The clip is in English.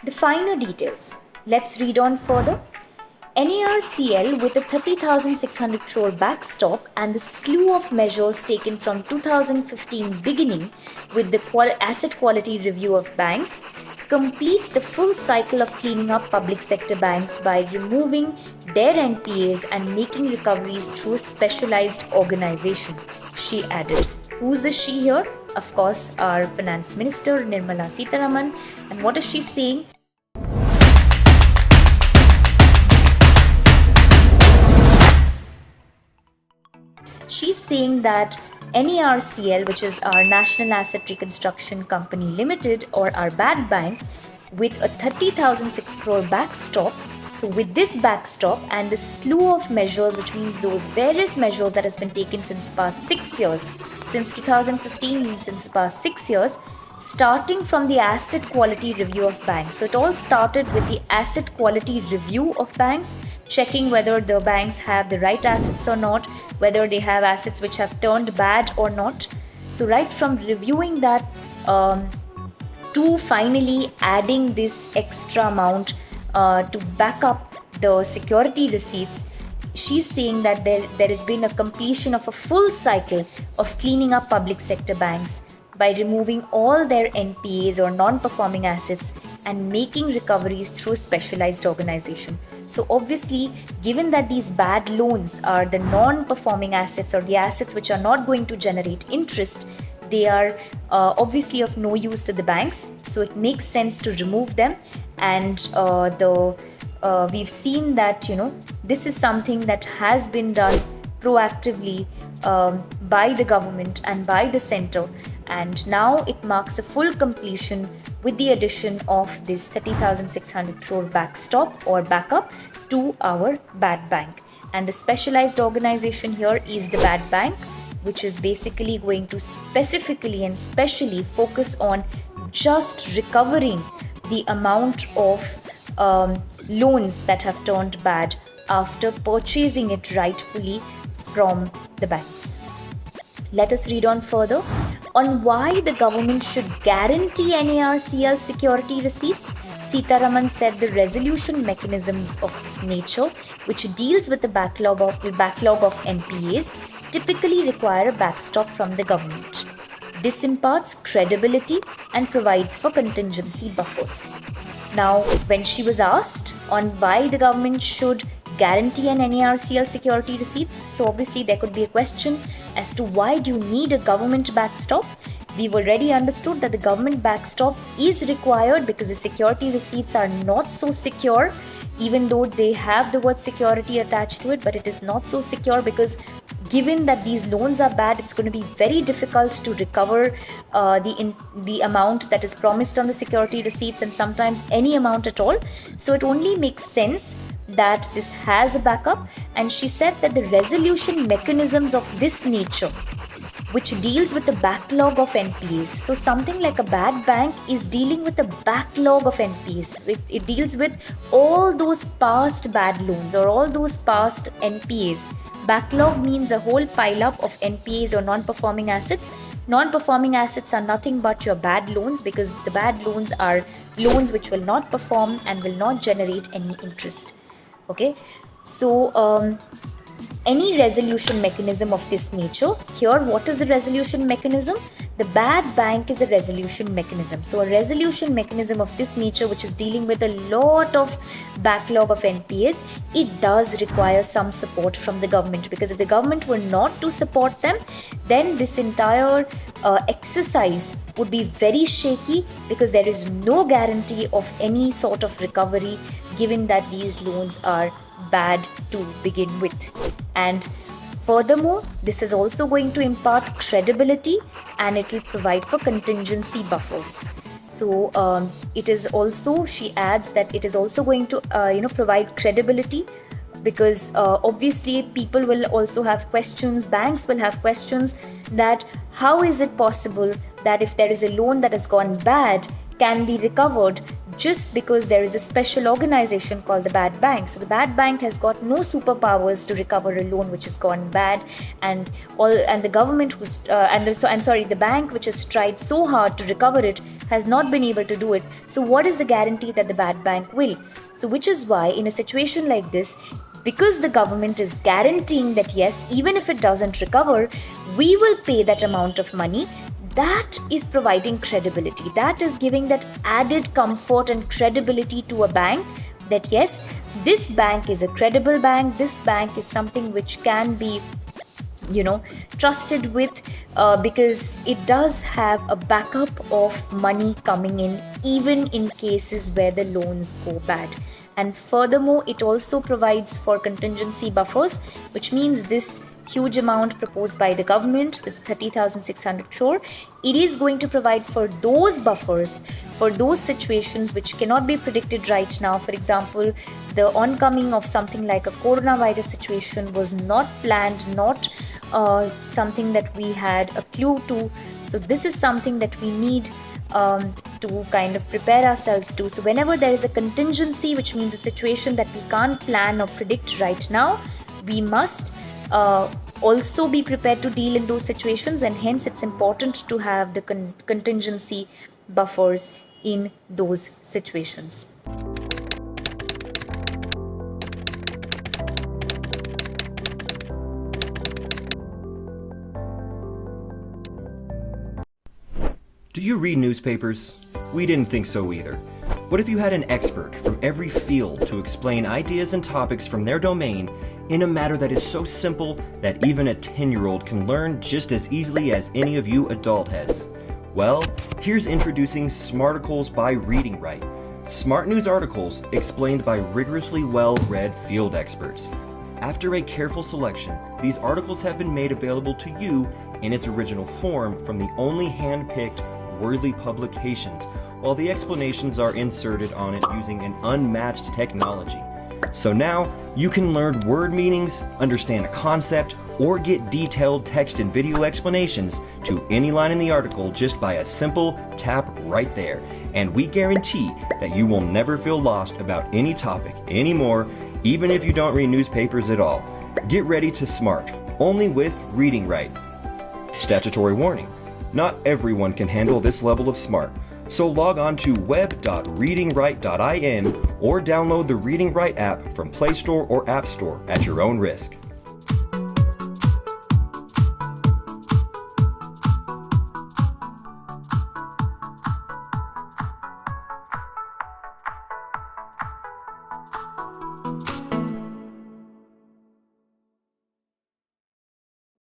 The finer details. Let's read on further. NARCL, with a 30,600 crore backstop and the slew of measures taken from 2015 beginning with the asset quality review of banks, completes the full cycle of cleaning up public sector banks by removing their NPAs and making recoveries through a specialized organization, she added. Who's the she here? Of course, our Finance Minister Nirmala Sitharaman. And what is she saying? She's saying that NARCL, which is our National Asset Reconstruction Company Limited, or our BAD Bank, with a 30,006 crore backstop. So with this backstop and the slew of measures, which means those various measures that has been taken since the past 6 years, since 2015, since the past 6 years, starting from the asset quality review of banks. So it all started with the asset quality review of banks, checking whether the banks have the right assets or not, whether they have assets which have turned bad or not. So right from reviewing that to finally adding this extra amount to back up the security receipts, she's saying that there has been a completion of a full cycle of cleaning up public sector banks by removing all their NPAs or non-performing assets and making recoveries through a specialized organization. So obviously, given that these bad loans are the non-performing assets or the assets which are not going to generate interest, they are obviously of no use to the banks. So it makes sense to remove them. And we've seen that, this is something that has been done proactively by the government and by the center, and now it marks a full completion with the addition of this 30,600 crore backstop or backup to our BAD Bank. And the specialized organization here is the BAD Bank, which is basically going to specifically and specially focus on just recovering the amount of loans that have turned bad after purchasing it rightfully from the banks. Let us read on further on why the government should guarantee NARCL security receipts. Sitharaman said the resolution mechanisms of this nature, which deals with the backlog of NPAs, typically require a backstop from the government. This imparts credibility and provides for contingency buffers. Now, when she was asked on why the government should guarantee an NARCL security receipts, so obviously there could be a question as to why do you need a government backstop. We've already understood that the government backstop is required because the security receipts are not so secure, even though they have the word security attached to it, but it is not so secure because given that these loans are bad, it's going to be very difficult to recover the amount that is promised on the security receipts, and sometimes any amount at all. So it only makes sense that this has a backup. And she said that the resolution mechanisms of this nature, which deals with the backlog of NPAs. So something like a BAD Bank is dealing with the backlog of NPAs. It deals with all those past bad loans or all those past NPAs. Backlog means a whole pile up of NPAs or non-performing assets. Non-performing assets are nothing but your bad loans, because the bad loans are loans which will not perform and will not generate any interest. Okay, so any resolution mechanism of this nature. Here, what is the resolution mechanism? The BAD Bank is a resolution mechanism. So a resolution mechanism of this nature, which is dealing with a lot of backlog of NPAs, it does require some support from the government, because if the government were not to support them, then this entire exercise would be very shaky, because there is no guarantee of any sort of recovery given that these loans are bad to begin with. And furthermore, this is also going to impart credibility, and it will provide for contingency buffers. So it is also, she adds that it is also going to provide credibility, because obviously people will also have questions, banks will have questions, that how is it possible that if there is a loan that has gone bad, can be recovered just because there is a special organization called the bad bank. So the bad bank has got no superpowers to recover a loan which has gone bad, and the government the bank which has tried so hard to recover it has not been able to do it. So what is the guarantee that the bad bank will? So which is why in a situation like this, because the government is guaranteeing that yes, even if it doesn't recover, we will pay that amount of money, that is providing credibility. That is giving that added comfort and credibility to a bank that yes, this bank is a credible bank, this bank is something which can be trusted with, because it does have a backup of money coming in even in cases where the loans go bad. And furthermore, it also provides for contingency buffers, which means this huge amount proposed by the government, this 30,600 crore, it is going to provide for those buffers, for those situations which cannot be predicted right now. For example, the oncoming of something like a coronavirus situation was not planned, not something that we had a clue to. So this is something that we need to kind of prepare ourselves to. So whenever there is a contingency, which means a situation that we can't plan or predict right now, we must also be prepared to deal in those situations, and hence it's important to have the contingency buffers in those situations. Do you read newspapers? We didn't think so either. What if you had an expert from every field to explain ideas and topics from their domain in a matter that is so simple that even a 10-year-old can learn just as easily as any of you adult heads? Well, here's introducing Smarticles by Reading Right. Smart news articles explained by rigorously well-read field experts. After a careful selection, these articles have been made available to you in its original form from the only hand-picked Wordly publications, while the explanations are inserted on it using an unmatched technology. So now, you can learn word meanings, understand a concept, or get detailed text and video explanations to any line in the article just by a simple tap right there. And we guarantee that you will never feel lost about any topic anymore, even if you don't read newspapers at all. Get ready to smart, only with Reading Right. Statutory warning: not everyone can handle this level of smart, so log on to web.readingright.in or download the Reading Right app from Play Store or App Store at your own risk.